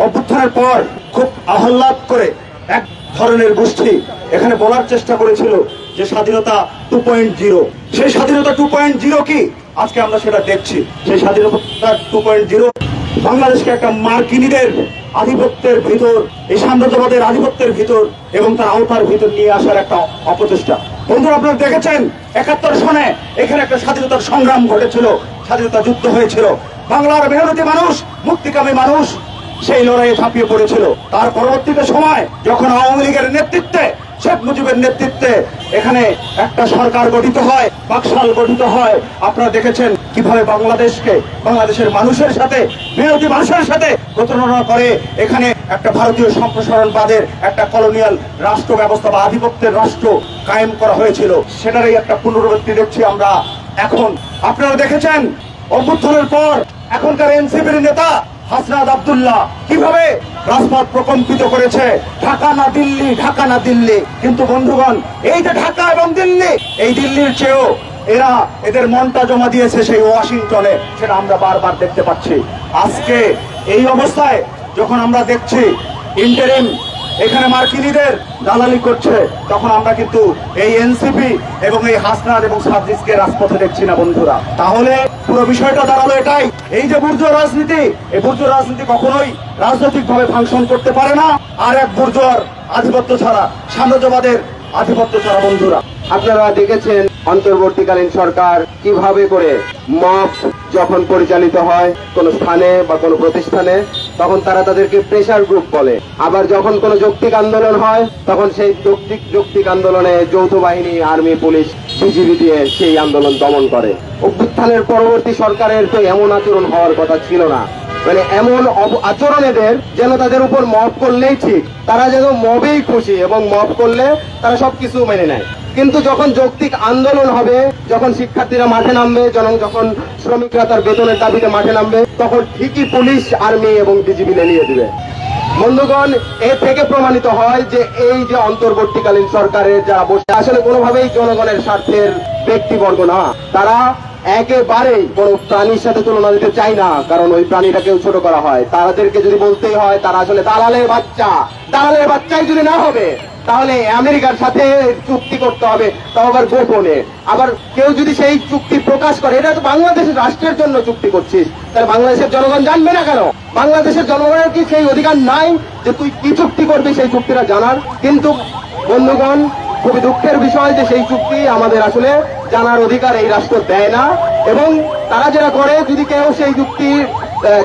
অভ্যুত্থানের পর খুব আহ্লাদ করে এক ধরনের গোষ্ঠী এখানে বলার চেষ্টা করেছিল যে স্বাধীনতা 2.0। সেই স্বাধীনতা 2.0 কি আজকে আমরা সেটা দেখছি। সেই স্বাধীনতা 2.0 বাংলাদেশকে একটা মার্কিনীদের আধিপত্যের ভিতর, এই সাম্রাজ্যবাদের আধিপত্যের ভিতর এবং তার আওতার ভিতর নিয়ে আসার একটা অপচেষ্টা। বন্ধুরা, আপনারা দেখেছেন 71 সনে এখানে একটা স্বাধীনতার সংগ্রাম ঘটেছিল, স্বাধীনতা যুদ্ধ হয়েছিল। বাংলার মেহনতি মানুষ, মুক্তিকামী মানুষ সেই লড়াইয়ে ঝাঁপিয়ে পড়েছিল। তার পরবর্তীতে সময় যখন আওয়ামী লীগের নেতৃত্বে, শেখ মুজিবের নেতৃত্বে এখানে একটা সরকার গঠিত হয়, বাকশাল গঠিত হয়, আপনারা দেখেছেন কিভাবে বাংলাদেশকে, বাংলাদেশের মানুষের সাথে, মেহনতি মানুষের সাথে প্রতারণা করে এখানে একটা ভারতীয় সম্প্রসারণবাদের একটা কলোনিয়াল রাষ্ট্র ব্যবস্থা বা আধিপত্যের রাষ্ট্র কায়েম করা হয়েছিল। সেটারই একটা পুনরাবৃত্তি দেখছি আমরা এখন। আপনারা দেখেছেন অভ্যুত্থানের পর এখনকার এনসিপির নেতা হাসনাত আব্দুল্লাহ কিভাবে রাজপথ প্রকম্পিত করেছে, ঢাকা না দিল্লি, ঢাকা না দিল্লি। কিন্তু বন্ধুগণ, এই যে ঢাকা এবং দিল্লি, এই দিল্লির চেয়েও এরা এদের মনটা জমা দিয়েছে সেই ওয়াশিংটনে, সেটা আমরা বারবার দেখতে পাচ্ছি। আজকে এই অবস্থায় যখন আমরা দেখছি ইন্টারিম এখানে মার্কিনীদের দালালি করছে, তখন আমরা কিন্তু এই এনসিপি এবং এই হাসনাত এবং সার্জিসকে রাজপথে দেখছি না বন্ধুরা। তাহলে পুরো বিষয়টা দাঁড়ালো এটাই, এই যে বুর্জোয়া রাজনীতি, এই বুর্জোয়া রাজনীতি কখনোই রাজনৈতিক ভাবে ফাংশন করতে পারে না আর এক বুর্জোয়ার আধিপত্য ছাড়া, সাম্রাজ্যবাদের আধিপত্য ছাড়া। বন্ধুরা, আপনারা দেখেছেন অন্তর্বর্তীকালীন সরকার কিভাবে করে মব যখন পরিচালিত হয় কোন স্থানে বা কোন প্রতিষ্ঠানে, তখন তারা তাদেরকে প্রেসার গ্রুপ বলে। আবার যখন কোন যৌক্তিক আন্দোলন হয়, তখন সেই যৌক্তিক আন্দোলনে যৌথ বাহিনী, আর্মি, পুলিশ, বিজিবি দিয়ে সেই আন্দোলন দমন করে। অভ্যুত্থানের পরবর্তী সরকারের তো এমন আচরণ হওয়ার কথা ছিল না। মানে এমন আচরণ এদের যেন তাদের উপর মব করলেই ঠিক, তারা যেন মবেই খুশি এবং মব করলে তারা সবকিছু মেনে নেয়। কিন্তু যখন যৌক্তিক আন্দোলন হবে, যখন শিক্ষার্থীরা মাঠে নামবে, যখন শ্রমিকরা তার বেতনের দাবিতে মাঠে নামবে, তখন ঠিকই পুলিশ, আর্মি এবং বিজিবি লেলিয়ে দিবে। বন্ধুগণ, এ থেকে প্রমাণিত হয় যে এই যে অন্তর্বর্তীকালীন সরকারের যারা বসে, আসলে কোনোভাবেই জনগণের স্বার্থের ব্যক্তিবর্গ না। তারা একেবারেই কোনো প্রাণীর সাথে তুলনা দিতে চায় না, কারণ ওই প্রাণীটাকেও ছোট করা হয়। তাদেরকে যদি বলতেই হয় তারা আসলে দালালের বাচ্চা, দালালের বাচ্চাই যদি না হবে তাহলে আমেরিকার সাথে চুক্তি করতে হবে, তাও আবার গোপনে। আবার কেউ যদি সেই চুক্তি প্রকাশ করে, এটা তো বাংলাদেশের রাষ্ট্রের জন্য চুক্তি করছিস, তাহলে বাংলাদেশের জনগণ জানবে না কেন? বাংলাদেশের জনগণের কি সেই অধিকার নাই যে তুই কি চুক্তি করবি সেই চুক্তিটা জানার? কিন্তু বন্ধুগণ, খুবই দুঃখের বিষয় যে সেই চুক্তি আমাদের আসলে জানার অধিকার এই রাষ্ট্র দেয় না। এবং তারা যেটা করে, যদি কেউ সেই চুক্তি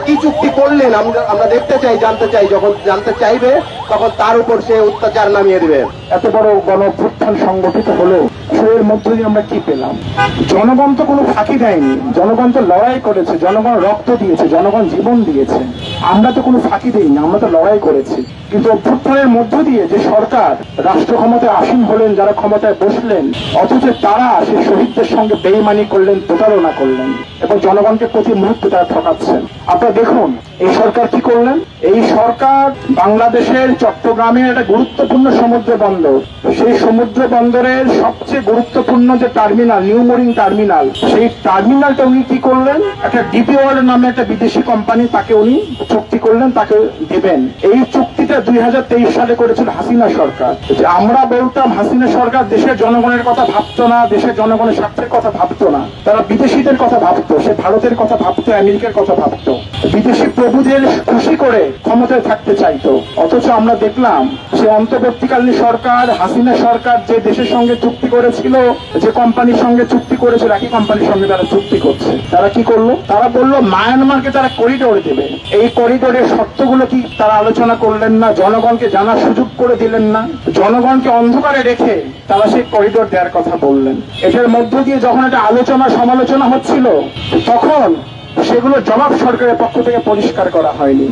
কি চুক্তি করলেন আমরা দেখতে চাই, জানতে চাই, যখন জানতে চাইবে তখন তার উপর সে অত্যাচার নামিয়ে দিবে। এত বড় গণ অভ্যুত্থান সংগঠিত হলো, এর মধ্য দিয়ে আমরা কি পেলাম? জনগণ তো কোনো ফাঁকি দেয়নি, জনগণ তো লড়াই করেছে, জনগণ রক্ত দিয়েছে, জনগণ জীবন দিয়েছে। আমরা তো কোনো ফাঁকি দিইনি, আমরা তো লড়াই করেছি। কিন্তু অভ্যুত্থানের মধ্য দিয়ে যে সরকার রাষ্ট্র ক্ষমতায় আসীন হলেন, যারা ক্ষমতায় বসলেন, অথচ তারা সেই শহীদদের সঙ্গে বেইমানি করলেন, প্রতারণা করলেন এবং জনগণকে প্রতি মুহূর্তে তারা ঠকাচ্ছেন। আপনারা দেখুন এই সরকার কি করলেন। এই সরকার বাংলাদেশের চট্টগ্রামের একটা গুরুত্বপূর্ণ সমুদ্র বন্দর, সেই সমুদ্র বন্দরের সবচেয়ে গুরুত্বপূর্ণ যে টার্মিনাল, নিউ মোরিং টার্মিনাল, সেই টার্মিনালটা উনি কি করলেন, একটা ডিপি ওয়ার্ল্ড নামে একটা বিদেশি কোম্পানি, তাকে উনি চুক্তি করলেন, তাকে দেবেন। এই চুক্তিটা 2023 সালে করেছিল হাসিনা সরকার। যে আমরা বলতাম হাসিনা সরকার দেশের জনগণের কথা ভাবতো না, দেশের জনগণের স্বার্থের কথা ভাবতো না, তারা বিদেশিদের কথা ভাবতো, সে ভারতের কথা ভাবতো, আমেরিকার কথা ভাবতো, বিদেশি প্রভুদের খুশি করে ক্ষমতায় থাকতে চাইতো। অথচ আমরা দেখলাম সে অন্তর্বর্তীকালীন সরকার, হাসিনা সরকার যে দেশের সঙ্গে চুক্তি করেছিল, যে কোম্পানির সঙ্গে চুক্তি করেছিল, একই কোম্পানির সঙ্গে তারা চুক্তি করছে। তারা কি করলো? তারা বললো মায়ানমারকে তারা করিডোর দেবে। এই করিডোরের শর্তগুলো কি তারা আলোচনা করলেন না? জনগণকে জানার সুযোগ করে দিলেন না? জনগণকে অন্ধকারে রেখে তারা সেই করিডোর দেওয়ার কথা বললেন। এটার মধ্য দিয়ে যখন এটা আলোচনা সমালোচনা হচ্ছিল, তখন সেগুলো জবাব সরকারের পক্ষ থেকে পরিষ্কার করা হয়নি।